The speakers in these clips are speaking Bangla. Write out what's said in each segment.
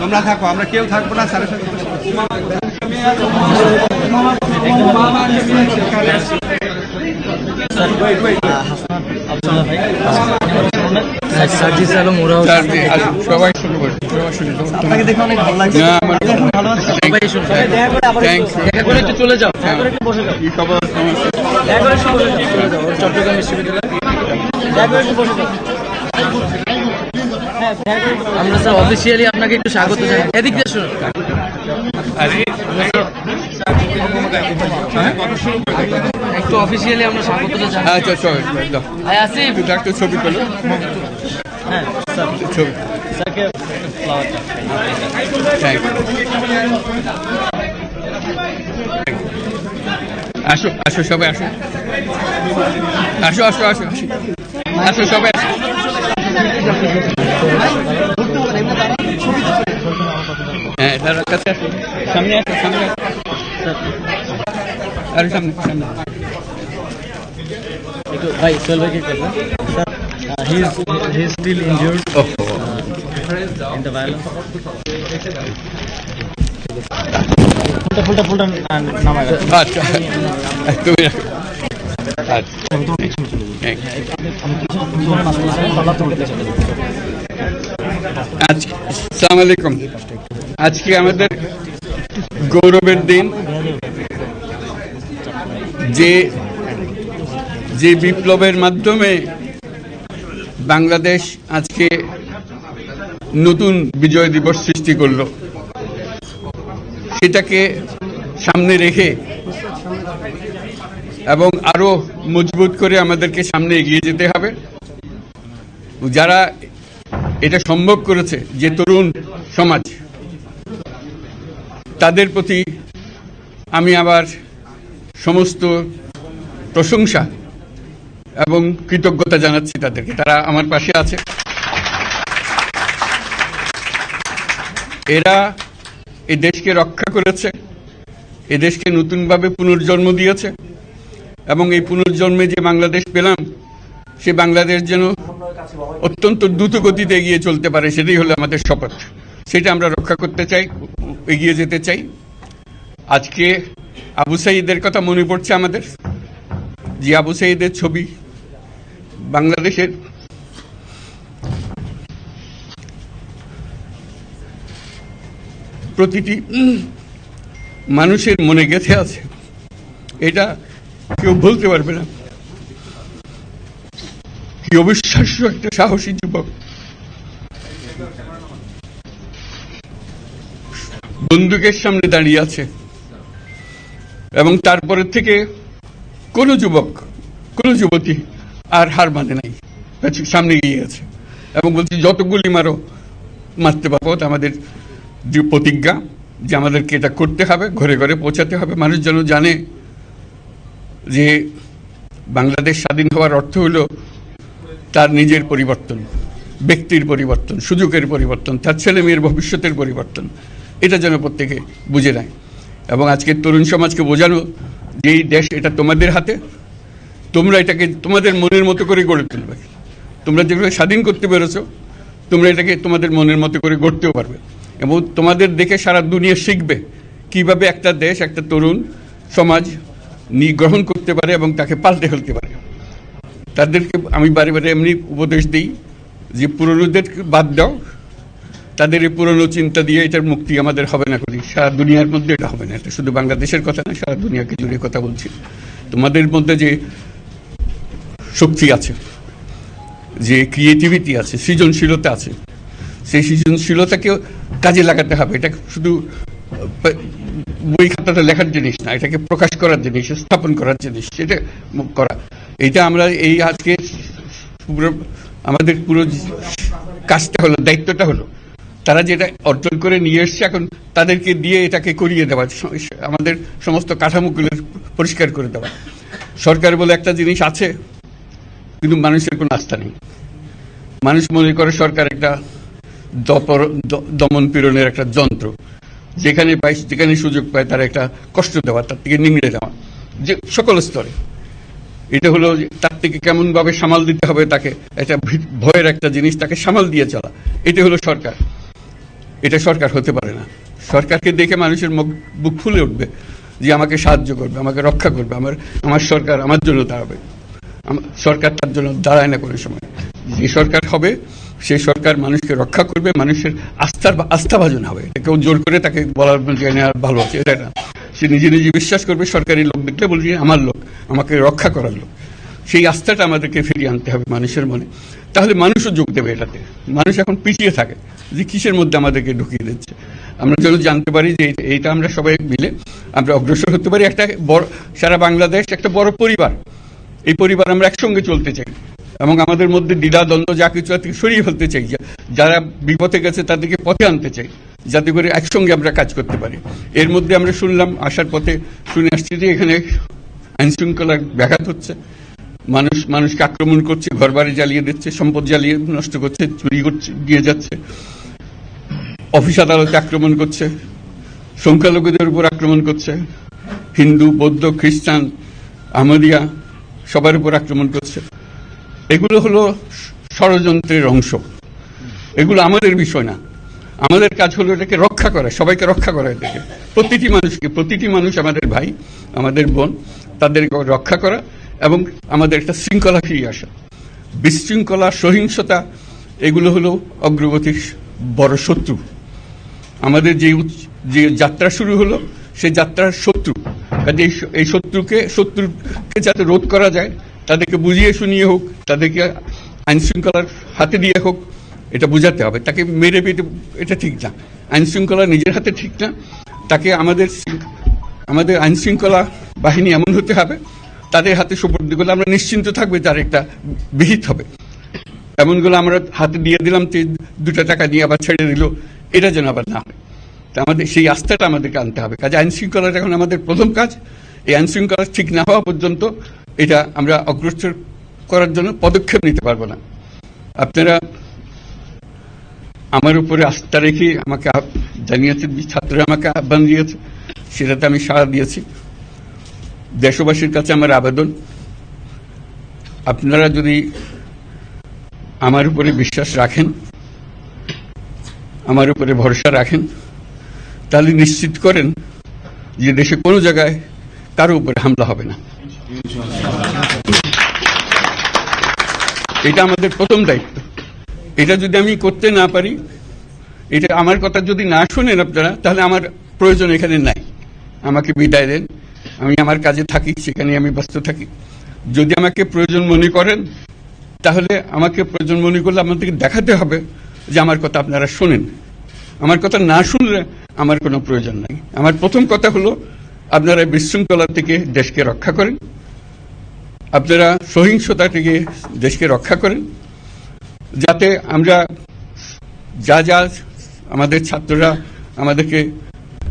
তোমরা থাকো, আমরা কেউ থাকবো না স্যারের সাথে। আপনাকে দেখে অনেক ভালো লাগছে। চলে যাও, চট্টগ্রাম বিশ্ববিদ্যালয় আমরা স্যার অফিসিয়ালি আপনাকে একটু স্বাগত জানাই। এদিক দিয়ে শুনুন, একটু অফিসিয়ালি আমরা স্বাগতটা জানাই। আচ্ছা চল আসিফ একটু ছবি তোলো। হ্যাঁ স্যার, ছবি স্যারকে ফ্লাওয়ারটা। Thank you. আসো আসো সবাই আসো, আসো আসো আসো আসো সবাই আসো। হ্যাঁ তার কাছে আসো, সামনে আসো, সামনে আসো, আরে সামনে সামনে। একটু ভাই সোহেল ভাইকে করবেন sir. He is still injured in the violence. ফুলটা নামায় রাখো। আচ্ছা তুমি রাখো। আচ্ছা আসসালামু আলাইকুম। আজকে আমাদের গৌরবের দিন। যে বিপ্লবের মাধ্যমে বাংলাদেশ আজকে নতুন বিজয় দিবস সৃষ্টি করল, সেটাকে সামনে রেখে এবং আরো মজবুত করে আমাদেরকে সামনে এগিয়ে যেতে হবে। যারা এটা সম্ভব করেছে, যে তরুণ সমাজ, তাদের প্রতি আমি আবার সমস্ত প্রশংসা এবং কৃতজ্ঞতা জানাচ্ছি তাদেরকে। তারা আমার পাশে আছে। এরা এই দেশকে রক্ষা করেছে, এই দেশকে নতুনভাবে পুনর্জন্ম দিয়েছে এবং এই পুনর্জন্মে যে বাংলাদেশ পেলাম, সে বাংলাদেশ যেন অত্যন্ত দ্রুত গতিতে এগিয়ে চলতে পারে, সেটাই হলো আমাদের শপথ। সেটা আমরা রক্ষা করতে চাই, এগিয়ে যেতে চাই। আজকে আবু সাঈদের কথা মনে পড়ছে আমাদের, যে আবু সাঈদের ছবি বাংলাদেশের প্রতিটি মানুষের মনে গেঁথে আছে, এটা কেউ বলতে পারবে না। কি অবিশ্বাস্য একটা সাহসী যুবক, বন্দুকের সামনে দাঁড়িয়ে আছে এবং তারপরে থেকে কোন যুবক, কোন যুবতী আর হার মানে নাই, সামনে গিয়ে আছে এবং বলছি যত গুলি মারো মারতে পারবো। আমাদের যে প্রতিজ্ঞা, যে আমাদেরকে এটা করতে হবে, ঘরে ঘরে পৌঁছাতে হবে, মানুষ যেন জানে যে বাংলাদেশ স্বাধীন হওয়ার অর্থ হলো তার নিজের পরিবর্তন, ব্যক্তির পরিবর্তন, সুযোগের পরিবর্তন, তার ছেলে মেয়ের ভবিষ্যতের পরিবর্তন। এটা যেন প্রত্যেকে বুঝে নেয় এবং আজকের তরুণ সমাজকে বোঝানো যে এই দেশ এটা তোমাদের হাতে, তোমরা এটাকে তোমাদের মনের মতো করে গড়ে তুলবে। তোমরা যেগুলো স্বাধীন করতে পেরেছো, তোমরা এটাকে তোমাদের মনের মতো করে গড়তেও পারবে এবং তোমাদের দেখে সারা দুনিয়া শিখবে কিভাবে একটা দেশ, একটা তরুণ সমাজ গ্রহণ করতে পারে এবং তাকে পাল্টে ফেলতে পারে। তাদেরকে আমি বারে বারে এমনি উপদেশ দিই যে পুরনোদেরকে বাদ দাও, তাদের এই পুরনো চিন্তা দিয়ে এটার মুক্তি আমাদের হবে না, করি সারা দুনিয়ার মধ্যে এটা হবে না। এটা শুধু বাংলাদেশের কথা না, সারা দুনিয়াকে জুড়ে কথা বলছি। তোমাদের মধ্যে যে শক্তি আছে, যে ক্রিয়েটিভিটি আছে, সৃজনশীলতা আছে, সেই সৃজনশীলতাকেও কাজে লাগাতে হবে। এটা শুধু বই খাতাটা লেখার জিনিস না, এটাকে প্রকাশ করার জিনিস, স্থাপন করার জিনিস, সেটা করা। এটা আমরা এই আজকে আমাদের পুরো কাজটা হলো, দায়িত্বটা হলো তারা যেটা অর্জন করে নিয়ে এসছে, এখন তাদেরকে দিয়ে এটাকে করিয়ে দেওয়া, আমাদের সমস্ত কাঠামোগুলো পরিষ্কার করে দেওয়া। সরকার বলে একটা জিনিস আছে, কিন্তু মানুষের কোনো আস্থা নেই। মানুষ মনে করে সরকার একটা দমন পীড়নের একটা যন্ত্র, যেখানে পায়, যেখানে সুযোগ পায় তার একটা কষ্ট দেওয়া, তার থেকে নিংড়ে দেওয়া। যে সকল স্তরে। এটা হলো তার থেকে কেমন ভাবে সামাল দিতে হবে, তাকে একটা ভয়ের একটা জিনিস, তাকে সামাল দিয়ে চলা, এটা হলো সরকার। এটা সরকার হতে পারে না। সরকারকে দেখে মানুষের বুক ফুলে উঠবে যে আমাকে সাহায্য করবে, আমাকে রক্ষা করবে, আমার সরকার আমার জন্য দাঁড়াবে। সরকার তার জন্য দাঁড়ায় না কোনো সময়। যে সরকার হবে সেই সরকার মানুষকে রক্ষা করবে, মানুষের আস্থাভাজন হবে। কেউ জোর করে তাকে বলার ভালো আছে এটা না। সে নিজে নিজে বিশ্বাস করবে, সরকারি লোক দেখলে বলছে আমার লোক, আমাকে রক্ষা করার লোক। সেই আস্থাটা আমাদেরকে ফিরিয়ে আনতে হবে মানুষের মনে, তাহলে মানুষও যোগ দেবে এটাতে। মানুষ এখন পিছিয়ে থাকে যে কিসের মধ্যে আমাদেরকে ঢুকিয়ে দিচ্ছে। আমরা যেন জানতে পারি যে এইটা আমরা সবাই মিলে আমরা অগ্রসর হতে পারি। একটা বড়, সারা বাংলাদেশ একটা বড় পরিবার। এই পরিবার আমরা একসঙ্গে চলতে চাই এবং আমাদের মধ্যে দ্বিধা দ্বন্দ্ব যা কিছু থেকে সরিয়ে ফেলতে চাই। যারা বিপথে গেছে তাদেরকে পথে আনতে চাই, যাতে করে একসঙ্গে আমরা কাজ করতে পারি। এর মধ্যে আমরা শুনলাম, আসার পথে শুনে আসছি যে এখানে আইন শৃঙ্খলার ব্যাঘাত হচ্ছে, মানুষকে আক্রমণ করছে, ঘরবাড়ি জ্বালিয়ে দিচ্ছে, সম্পদ জ্বালিয়ে নষ্ট করছে, চুরি করছে, দিয়ে যাচ্ছে, অফিস আদালতে আক্রমণ করছে, সংখ্যালঘুদের উপর আক্রমণ করছে, হিন্দু, বৌদ্ধ, খ্রিস্টান, আহমদিয়া সবার উপর আক্রমণ করছে। এগুলো হলো ষড়যন্ত্রের অংশ। এগুলো আমাদের বিষয় না। আমাদের কাজ হলো এটাকে রক্ষা করা, সবাইকে রক্ষা করা। এটাকে প্রতিটি মানুষ আমাদের ভাই, আমাদের বোন, তাদেরকে রক্ষা করা এবং আমাদের একটা শৃঙ্খলা ফিরিয়ে আসা। বিশৃঙ্খলা, সহিংসতা এগুলো হলো অগ্রগতির বড় শত্রু। আমাদের যে যাত্রা শুরু হলো সেই যাত্রার শত্রু। এই শত্রুকে যাতে রোধ করা যায়, তাদেরকে বুঝিয়ে শুনিয়ে হোক, তাদেরকে আইন শৃঙ্খলার হাতে দিয়ে হোক, এটা বুঝাতে হবে। তাকে মেরে পেটে এটা ঠিক না। আইন শৃঙ্খলা নিজের হাতে ঠিক না। তাকে আমাদের আইন শৃঙ্খলা বাহিনী এমন হতে হবে, তাদের হাতে সুপর্দ করলে আমরা নিশ্চিন্ত থাকবে তার একটা বিহিত হবে। এমনগুলো আমরা হাতে দিয়ে দিলাম, 2 টাকা দিয়ে আবার ছেড়ে দিল, এটা যেন আবার না হয়। তা আমাদের সেই আস্থাটা আমাদেরকে আনতে হবে। কাজে আইন শৃঙ্খলাটা এখন আমাদের প্রথম কাজ। এই আইন শৃঙ্খলা ঠিক না হওয়া পর্যন্ত এটা আমরা অগ্রসর করার জন্য পদক্ষেপ নিতে পারবো না। আপনারা আমার উপরে আস্থা রেখে আমাকে জানিয়েছেন, ছাত্ররা আমাকে আহ্বান দিয়েছে, সেটাতে আমি সাড়া দিয়েছি। দেশবাসীর কাছে আমার আবেদন, আপনারা যদি আমার উপরে বিশ্বাস রাখেন, আমার উপরে ভরসা রাখেন, তাহলে নিশ্চিত করেন যে দেশে কোনো জায়গায় কারো উপরে হামলা হবে না। এটা আমাদের প্রথম দায়িত্ব। এটা যদি আমি করতে না পারি, এটা আমার কথা যদি না শুনেন আপনারা, তাহলে আমার প্রয়োজন এখানে নাই। আমাকে বিদায় দেন, আমি আমার কাজে থাকি, সেখানে আমি ব্যস্ত থাকি। যদি আমাকে প্রয়োজন মনে করেন, তাহলে আমাকে প্রয়োজন মনে করলে আপনাদেরকে দেখাতে হবে যে আমার কথা আপনারা শোনেন। আমার কথা না শুনলে আমার কোনো প্রয়োজন নাই। আমার প্রথম কথা হলো, আপনারা বিশৃঙ্খলা থেকে দেশকে রক্ষা করেন, আপনারা সহিংসতা থেকে দেশকে রক্ষা করেন, যাতে আমরা যা আমাদের ছাত্ররা আমাদেরকে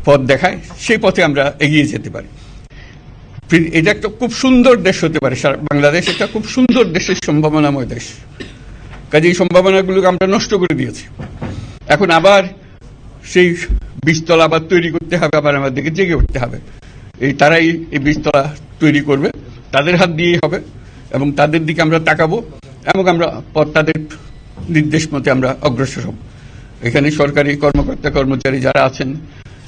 পথ দেখায় সেই পথে আমরা এগিয়ে যেতে পারি। এটা একটা খুব সুন্দর দেশ হতে পারে। বাংলাদেশ একটা খুব সুন্দর দেশের সম্ভাবনাময় দেশ। কাজে এই সম্ভাবনাগুলোকে আমরা নষ্ট করে দিয়েছি। এখন আবার সেই বীজতলা আবার তৈরি করতে হবে, আবার আমাদেরকে জেগে উঠতে হবে। তারাই এই বীজতলা তৈরি করবে, তাদের হাত দিয়েই হবে এবং তাদের দিকে আমরা তাকাবো এবং আমরা তাদের নির্দেশ মতে আমরা অগ্রসর হব। এখানে সরকারি কর্মকর্তা কর্মচারী যারা আছেন,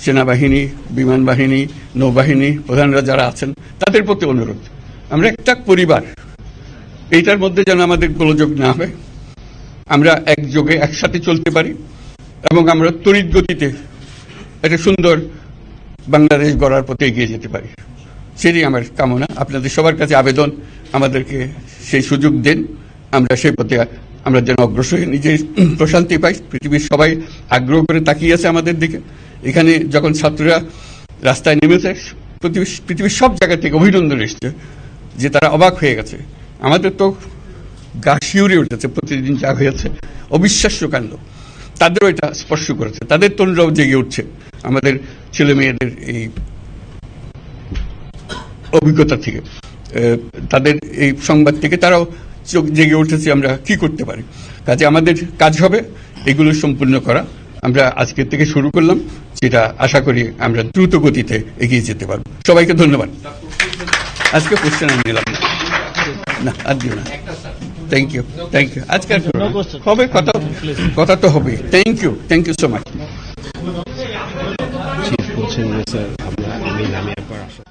সেনাবাহিনী, বিমান বাহিনী, নৌবাহিনী প্রধানরা যারা আছেন, তাদের প্রতি অনুরোধ, আমরা একটা পরিবার। এইটার মধ্যে যেন আমাদের গোলযোগ না হয়, আমরা একযোগে একসাথে চলতে পারি এবং আমরা তড়িৎ গতিতে একটা সুন্দর বাংলাদেশ গড়ার পথে এগিয়ে যেতে পারি। সেটাই আমার কামনা। আপনাদের সবার কাছে আবেদন, আমাদেরকে সেই সুযোগ দেন, আমরা সেই পথে আমরা যেন অগ্রসর হয়ে নিজে প্রশান্তি পাই। পৃথিবীর সবাই আগ্রহ করে তাকিয়ে আছে আমাদের দিকে। এখানে যখন ছাত্ররা রাস্তায় নেমেছে, পৃথিবীর সব জায়গা থেকে অভিনন্দন এসছে, যে তারা অবাক হয়ে গেছে। আমাদের তো গা শিউরে উঠেছে, প্রতিদিন যা হয়েছে অবিশ্বাস্য কাণ্ড। তাদেরও এটা স্পর্শ করেছে, তাদের তরুণরাও জেগে উঠছে আমাদের ছেলে মেয়েদের এই অভিজ্ঞতা থেকে, তাদের এই সংবাদ থেকে তারাও চোখ জেগে উঠেছে আমরা কি করতে পারি। কাজে আমাদের কাজ হবে এগুলো সম্পূর্ণ করা। আমরা আজকে থেকে শুরু করলাম, যেটা আশা করি আমরা দ্রুত গতিতে এগিয়ে যেতে পারব। সবাইকে ধন্যবাদ। আজকে কোশ্চেন আমি নিলাম না। না আর দিও না। থ্যাংক ইউ আজকে আর করো না। No question. হবে কথা, কথা তো হবে। Thank you so much. Chief বলছেন যে স্যার আমি নামে একবার আসা